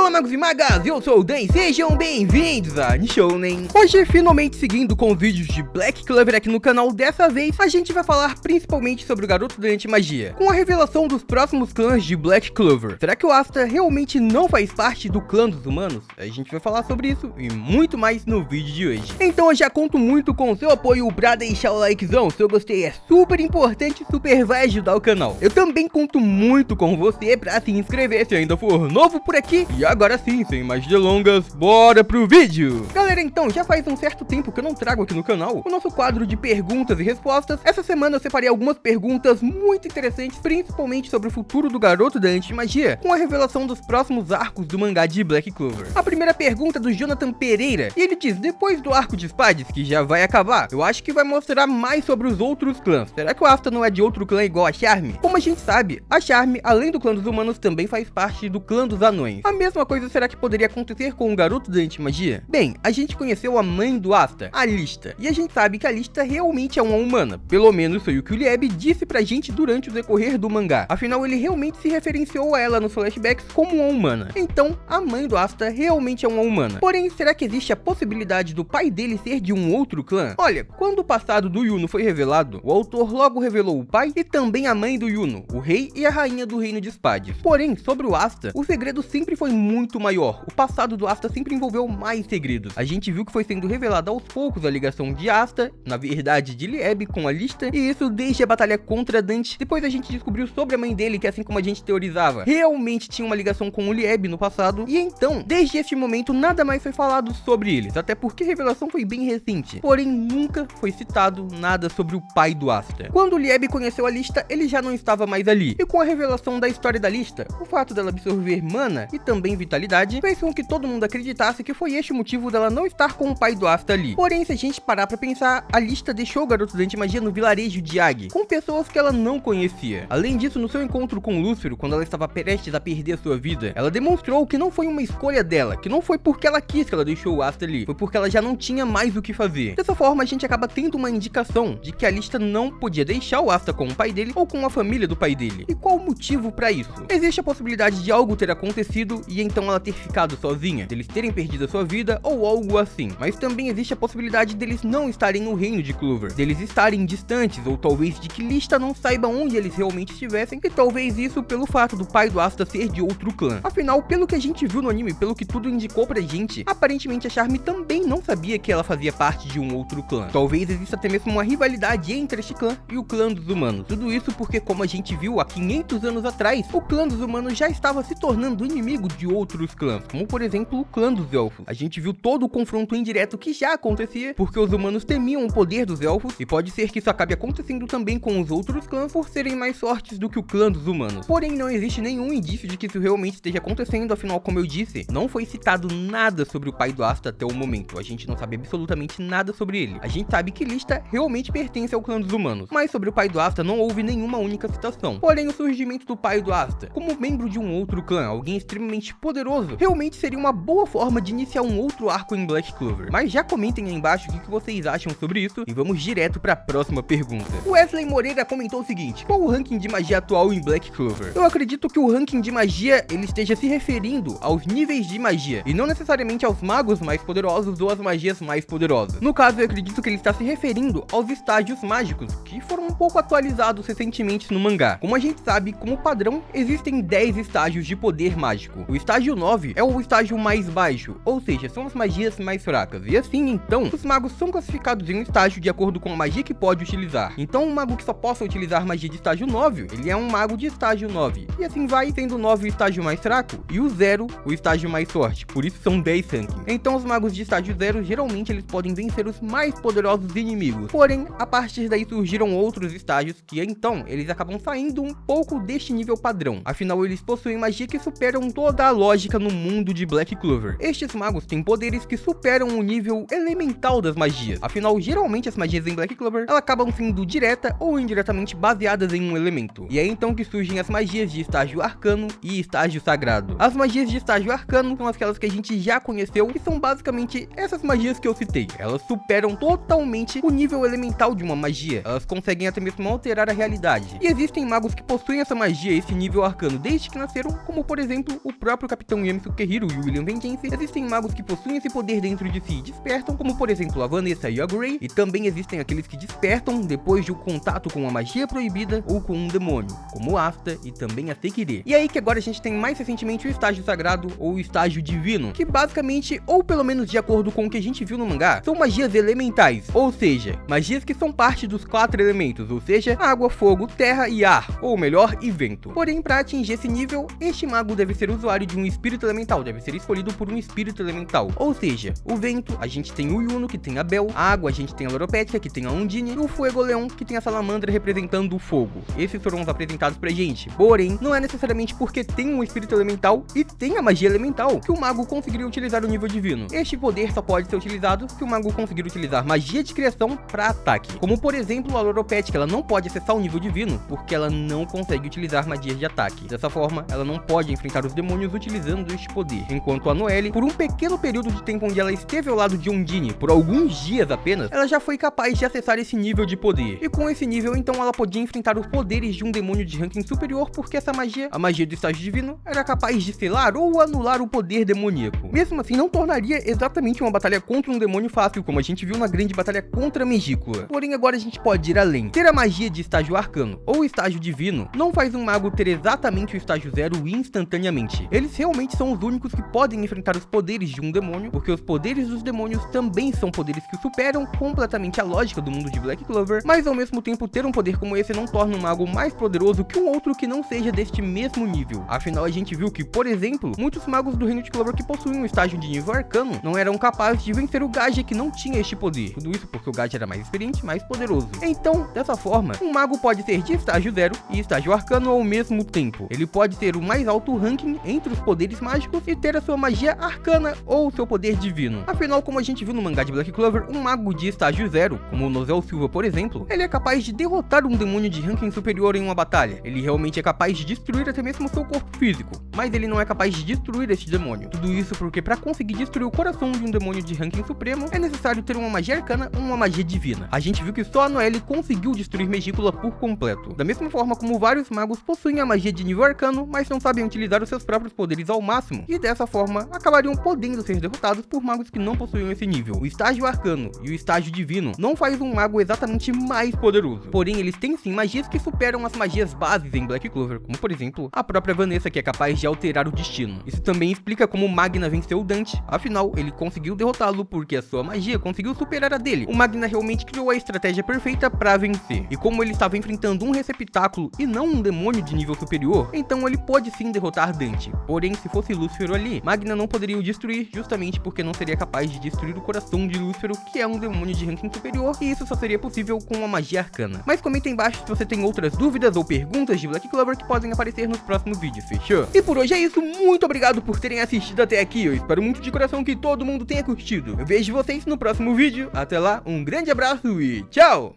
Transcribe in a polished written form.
Fala magos e magas, eu sou o Dan, sejam bem-vindos a Nishounen. Hoje, finalmente seguindo com os vídeos de Black Clover aqui no canal, dessa vez a gente vai falar principalmente sobre o garoto da anti-magia, com a revelação dos próximos clãs de Black Clover. Será que o Asta realmente não faz parte do clã dos humanos? A gente vai falar sobre isso e muito mais no vídeo de hoje. Então eu já conto muito com o seu apoio pra deixar o likezão, se eu gostei é super importante, super vai ajudar o canal. Eu também conto muito com você pra se inscrever se ainda for novo por aqui. E agora sim, sem mais delongas, bora pro vídeo! Galera, então, já faz um certo tempo que eu não trago aqui no canal o nosso quadro de perguntas e respostas. Essa semana eu separei algumas perguntas muito interessantes, principalmente sobre o futuro do garoto da anti-magia, com a revelação dos próximos arcos do mangá de Black Clover. A primeira pergunta é do Jonathan Pereira, e ele diz: depois do arco de Spades, que já vai acabar, eu acho que vai mostrar mais sobre os outros clãs. Será que o Asta não é de outro clã igual a Charme? Como a gente sabe, a Charme, além do clã dos humanos, também faz parte do clã dos anões. A mesma coisa será que poderia acontecer com o garoto da anti-magia? Bem, a gente conheceu a mãe do Asta, a Lista, e a gente sabe que a Lista realmente é uma humana. Pelo menos foi o que o Lieb disse pra gente durante o decorrer do mangá. Afinal, ele realmente se referenciou a ela nos flashbacks como uma humana. Então, a mãe do Asta realmente é uma humana. Porém, será que existe a possibilidade do pai dele ser de um outro clã? Olha, quando o passado do Yuno foi revelado, o autor logo revelou o pai e também a mãe do Yuno, o rei e a rainha do reino de Spades. Porém, sobre o Asta, o segredo sempre foi muito maior. O passado do Asta sempre envolveu mais segredos. A gente viu que foi sendo revelada aos poucos a ligação de Asta, na verdade de Lieb, com a Lista, e isso desde a batalha contra Dante. Depois a gente descobriu sobre a mãe dele, que assim como a gente teorizava, realmente tinha uma ligação com o Lieb no passado, e então, desde este momento, nada mais foi falado sobre eles, até porque a revelação foi bem recente. Porém, nunca foi citado nada sobre o pai do Asta. Quando o Lieb conheceu a Lista, ele já não estava mais ali, e com a revelação da história da Lista, o fato dela absorver mana e também vitalidade, fez com que todo mundo acreditasse que foi este o motivo dela não estar com o pai do Asta ali. Porém, se a gente parar pra pensar, a Lista deixou o garoto da anti-magia no vilarejo de Ag, com pessoas que ela não conhecia. Além disso, no seu encontro com Lúcifero, quando ela estava prestes a perder sua vida, ela demonstrou que não foi uma escolha dela, que não foi porque ela quis que ela deixou o Asta ali, foi porque ela já não tinha mais o que fazer. Dessa forma, a gente acaba tendo uma indicação de que a Lista não podia deixar o Asta com o pai dele ou com a família do pai dele. E qual o motivo pra isso? Existe a possibilidade de algo ter acontecido e então ela ter ficado sozinha, deles terem perdido a sua vida ou algo assim. Mas também existe a possibilidade deles não estarem no reino de Clover, deles estarem distantes, ou talvez de que Lista não saiba onde eles realmente estivessem, e talvez isso pelo fato do pai do Asta ser de outro clã. Afinal, pelo que a gente viu no anime, pelo que tudo indicou pra gente, aparentemente a Charme também não sabia que ela fazia parte de um outro clã. Talvez exista até mesmo uma rivalidade entre este clã e o clã dos humanos. Tudo isso porque, como a gente viu há 500 anos atrás, o clã dos humanos já estava se tornando inimigo de outros clãs, como por exemplo o clã dos elfos. A gente viu todo o confronto indireto que já acontecia, porque os humanos temiam o poder dos elfos, e pode ser que isso acabe acontecendo também com os outros clãs por serem mais fortes do que o clã dos humanos. Porém, não existe nenhum indício de que isso realmente esteja acontecendo, afinal, como eu disse, não foi citado nada sobre o pai do Asta até o momento. A gente não sabe absolutamente nada sobre ele. A gente sabe que Lista realmente pertence ao clã dos humanos, mas sobre o pai do Asta não houve nenhuma única citação. Porém, o surgimento do pai do Asta como membro de um outro clã, alguém extremamente poderoso, realmente seria uma boa forma de iniciar um outro arco em Black Clover. Mas já comentem aí embaixo o que vocês acham sobre isso e vamos direto para a próxima pergunta. O Wesley Moreira comentou o seguinte: qual o ranking de magia atual em Black Clover? Eu acredito que o ranking de magia ele esteja se referindo aos níveis de magia e não necessariamente aos magos mais poderosos ou às magias mais poderosas. No caso, eu acredito que ele está se referindo aos estágios mágicos, que foram um pouco atualizados recentemente no mangá. Como a gente sabe, como padrão, existem 10 estágios de poder mágico. O estágio 9 é o estágio mais baixo, ou seja, são as magias mais fracas. E assim, então, os magos são classificados em um estágio de acordo com a magia que pode utilizar. Então, um mago que só possa utilizar magia de estágio 9, ele é um mago de estágio 9. E assim vai, sendo o 9 o estágio mais fraco e o 0 o estágio mais forte. Por isso são 10 rankings. Então, os magos de estágio 0, geralmente eles podem vencer os mais poderosos inimigos. Porém, a partir daí surgiram outros estágios que, então, eles acabam saindo um pouco deste nível padrão. Afinal, eles possuem magia que superam toda a lógica no mundo de Black Clover. Estes magos têm poderes que superam o nível elemental das magias. Afinal, geralmente as magias em Black Clover, elas acabam sendo direta ou indiretamente baseadas em um elemento. E é então que surgem as magias de estágio arcano e estágio sagrado. As magias de estágio arcano são aquelas que a gente já conheceu, que são basicamente essas magias que eu citei. Elas superam totalmente o nível elemental de uma magia. Elas conseguem até mesmo alterar a realidade. E existem magos que possuem essa magia, esse nível arcano, desde que nasceram, como por exemplo, o próprio Capitão Yami Sukehiro e o William Vengeance, existem magos que possuem esse poder dentro de si e despertam, como por exemplo a Vanessa e a Gray, e também existem aqueles que despertam depois de um contato com uma magia proibida ou com um demônio, como o Asta e também a Sekire. E aí que agora a gente tem mais recentemente o estágio sagrado ou o estágio divino, que basicamente, ou pelo menos de acordo com o que a gente viu no mangá, são magias elementais, ou seja, magias que são parte dos 4 elementos, ou seja, água, fogo, terra e ar, ou melhor, e vento. Porém, para atingir esse nível, este mago deve ser usuário de um espírito elemental, deve ser escolhido por um espírito elemental, ou seja, o vento, a gente tem o Yuno, que tem a Bel, a água, a gente tem a Loropecia, que tem a Undine, e o Fuegoleon, que tem a Salamandra representando o fogo. Esses foram os apresentados pra gente, porém, não é necessariamente porque tem um espírito elemental e tem a magia elemental que o mago conseguiria utilizar o nível divino. Este poder só pode ser utilizado se o mago conseguir utilizar magia de criação para ataque, como por exemplo a Loropecia, que ela não pode acessar o nível divino porque ela não consegue utilizar magias de ataque. Dessa forma, ela não pode enfrentar os demônios utilizando este poder, enquanto a Noelle, por um pequeno período de tempo onde ela esteve ao lado de Undine, por alguns dias apenas, ela já foi capaz de acessar esse nível de poder, e com esse nível então ela podia enfrentar os poderes de um demônio de ranking superior, porque essa magia, a magia do estágio divino, era capaz de selar ou anular o poder demoníaco. Mesmo assim, não tornaria exatamente uma batalha contra um demônio fácil, como a gente viu na grande batalha contra a Megicula. Porém, agora a gente pode ir além. Ter a magia de estágio arcano ou estágio divino não faz um mago ter exatamente o estágio 0 instantaneamente. Eles realmente são os únicos que podem enfrentar os poderes de um demônio, porque os poderes dos demônios também são poderes que superam completamente a lógica do mundo de Black Clover, mas ao mesmo tempo ter um poder como esse não torna um mago mais poderoso que um outro que não seja deste mesmo nível. Afinal, a gente viu que, por exemplo, muitos magos do reino de Clover que possuem um estágio de nível arcano não eram capazes de vencer o Gaja, que não tinha este poder. Tudo isso porque o Gaja era mais experiente, mais poderoso. Então, dessa forma, um mago pode ser de estágio 0 e estágio arcano ao mesmo tempo. Ele pode ter o mais alto ranking entre os poderes mágicos e ter a sua magia arcana ou seu poder divino. Afinal, como a gente viu no mangá de Black Clover, um mago de estágio 0, como o Nozel Silva, por exemplo, ele é capaz de derrotar um demônio de ranking superior em uma batalha. Ele realmente é capaz de destruir até mesmo o seu corpo físico, mas ele não é capaz de destruir este demônio. Tudo isso porque para conseguir destruir o coração de um demônio de ranking supremo, é necessário ter uma magia arcana ou uma magia divina. A gente viu que só a Noelle conseguiu destruir Megicula por completo. Da mesma forma como vários magos possuem a magia de nível arcano, mas não sabem utilizar os seus próprios poderes ao máximo, e dessa forma acabariam podendo ser derrotados por magos que não possuem esse nível. O estágio arcano e o estágio divino não faz um mago exatamente mais poderoso, porém eles têm sim magias que superam as magias bases em Black Clover, como por exemplo a própria Vanessa, que é capaz de alterar o destino. Isso também explica como Magna venceu o Dante, afinal ele conseguiu derrotá-lo porque a sua magia conseguiu superar a dele. O Magna realmente criou a estratégia perfeita para vencer, e como ele estava enfrentando um receptáculo e não um demônio de nível superior, então ele pôde sim derrotar Dante. Porém, se fosse Lúcifer ali, Magna não poderia o destruir, justamente porque não seria capaz de destruir o coração de Lúcifer, que é um demônio de ranking superior, e isso só seria possível com uma magia arcana. Mas comenta aí embaixo se você tem outras dúvidas ou perguntas de Black Clover que podem aparecer nos próximos vídeos, fechou? E por hoje é isso, muito obrigado por terem assistido até aqui, eu espero muito de coração que todo mundo tenha curtido. Eu vejo vocês no próximo vídeo, até lá, um grande abraço e tchau!